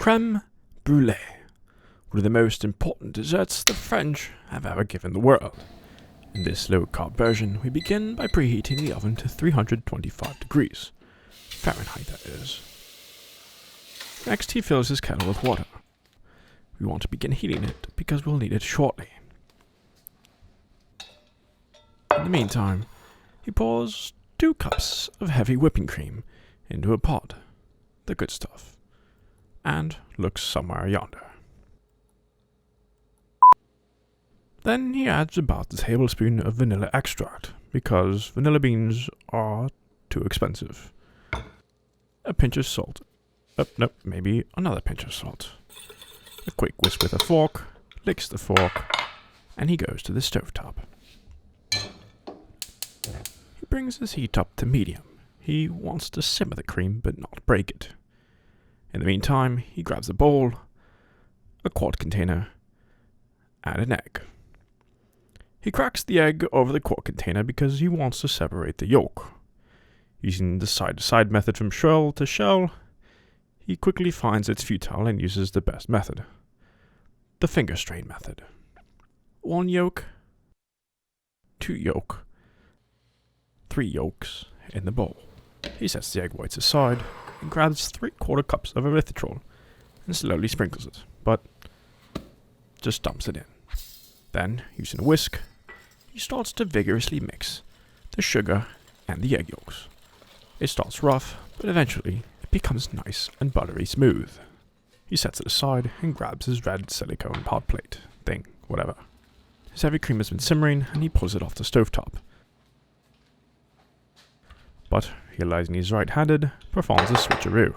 Creme Brulee, one of the most important desserts the French have ever given the world. In this low-carb version, we begin by preheating the oven to 325 degrees, Fahrenheit that is. Next, he fills his kettle with water. We want to begin heating it because we'll need it shortly. In the meantime, he pours 2 cups of heavy whipping cream into a pot, the good stuff, and looks somewhere yonder. Then he adds about a tablespoon of vanilla extract, because vanilla beans are too expensive. A pinch of salt. Maybe another pinch of salt. A quick whisk with a fork, licks the fork, and he goes to the stovetop. He brings his heat up to medium. He wants to simmer the cream but not break it. In the meantime, he grabs a bowl, a quart container, and an egg. He cracks the egg over the quart container because he wants to separate the yolk. Using the side-to-side method from shell to shell, he quickly finds it's futile and uses the best method, the finger strain method. 1 yolk, 2 yolk, 3 yolks in the bowl. He sets the egg whites aside and grabs 3/4 cups of erythitrol and slowly sprinkles it, but just dumps it in. Then, using a whisk, he starts to vigorously mix the sugar and the egg yolks. It starts rough, but eventually it becomes nice and buttery smooth. He sets it aside and grabs his red silicone pot plate thing, whatever. His heavy cream has been simmering and he pulls it off the stovetop. But, realizing he's right-handed, performs a switcheroo.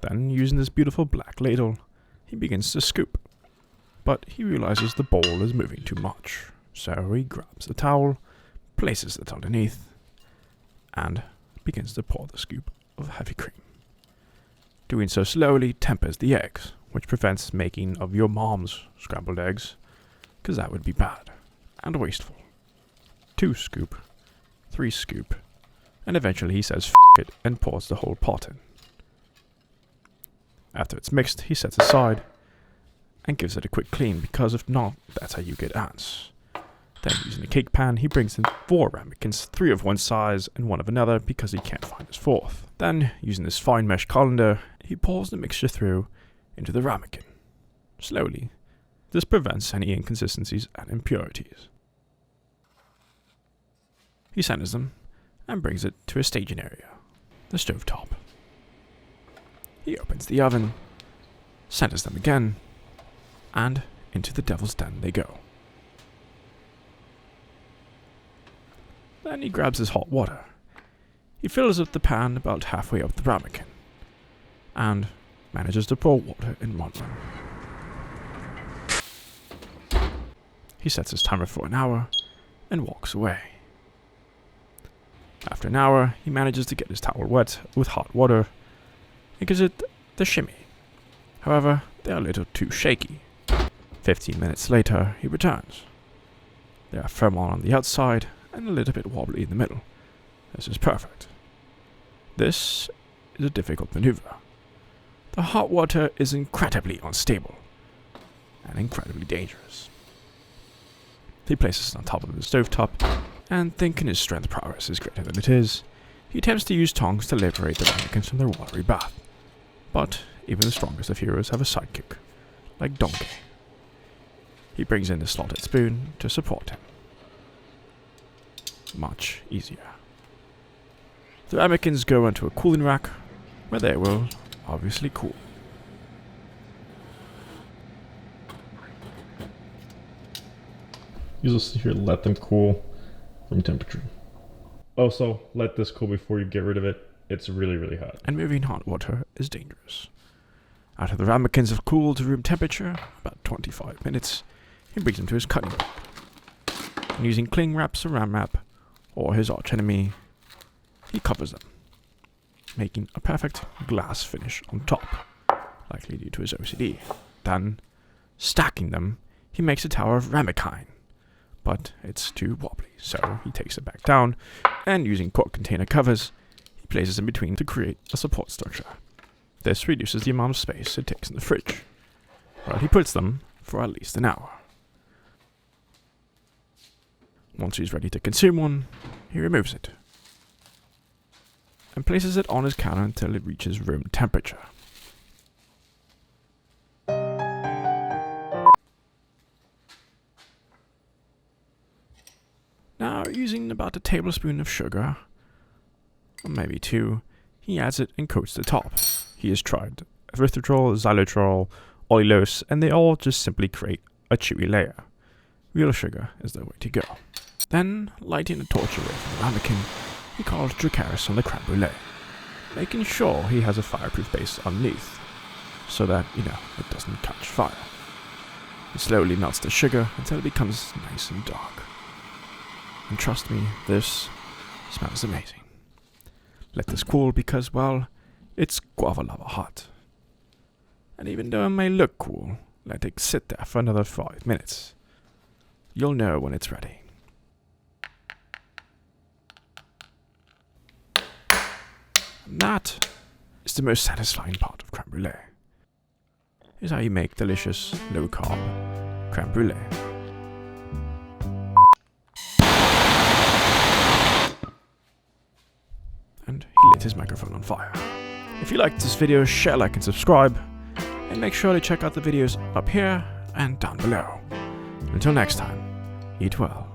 Then, using this beautiful black ladle, he begins to scoop. But he realizes the bowl is moving too much, so he grabs a towel, places it underneath, and begins to pour the scoop of heavy cream. Doing so slowly tempers the eggs, which prevents making of your mom's scrambled eggs, because that would be bad and wasteful. 2 scoop, 3 scoop, and eventually he says f*** it and pours the whole pot in. After it's mixed, he sets aside and gives it a quick clean, because if not, that's how you get ants. Then, using a cake pan, he brings in 4 ramekins, 3 of one size and 1 of another, because he can't find his 4th. Then, using this fine mesh colander, he pours the mixture through into the ramekin. Slowly. This prevents any inconsistencies and impurities. He centers them and brings it to a staging area, the stovetop. He opens the oven, centers them again, and into the devil's den they go. Then he grabs his hot water. He fills up the pan about halfway up the ramekin, and manages to pour water in one run. He sets his timer for an hour, and walks away. After an hour, he manages to get his towel wet with hot water, and gives it the shimmy. However, they are a little too shaky. 15 minutes later, he returns. They are firm on the outside and a little bit wobbly in the middle. This is perfect. This is a difficult maneuver. The hot water is incredibly unstable and incredibly dangerous. He places it on top of the stovetop, and thinking his strength prowess is greater than it is, he attempts to use tongs to liberate the ramekins from their watery bath. But even the strongest of heroes have a sidekick, like Donkey. He brings in the slotted spoon to support him. Much easier. The ramekins go into a cooling rack, where they will obviously cool. You just here let them cool from temperature. Also, let this cool before you get rid of it. It's really, really hot. And moving hot water is dangerous. After the ramekins have cooled to room temperature, about 25 minutes, he brings them to his cutting board. And using cling wrap, saran wrap, or his archenemy, he covers them, making a perfect glass finish on top, likely due to his OCD. Then, stacking them, he makes a tower of ramekin, but it's too wobbly, so he takes it back down, and using quart container covers, he places in between to create a support structure. This reduces the amount of space it takes in the fridge, where he puts them for at least an hour. Once he's ready to consume one, he removes it and places it on his counter until it reaches room temperature. Now, using about a tablespoon of sugar, or maybe 2, he adds it and coats the top. He has tried erythitrol, xylitol, allulose, and they all just simply create a chewy layer. Real sugar is the way to go. Then, lighting a torch away from the ramekin, he calls Dracarys on the creme brulee, making sure he has a fireproof base underneath, so that, it doesn't catch fire. He slowly melts the sugar until it becomes nice and dark. And trust me, this smells amazing. Let this cool because, well, it's guava lava hot. And even though it may look cool, let it sit there for another 5 minutes. You'll know when it's ready. And that is the most satisfying part of creme brulee. Is how you make delicious, low-carb creme brulee. And he lit his microphone on fire. If you liked this video, share, like, and subscribe. And make sure to check out the videos up here and down below. Until next time, eat well.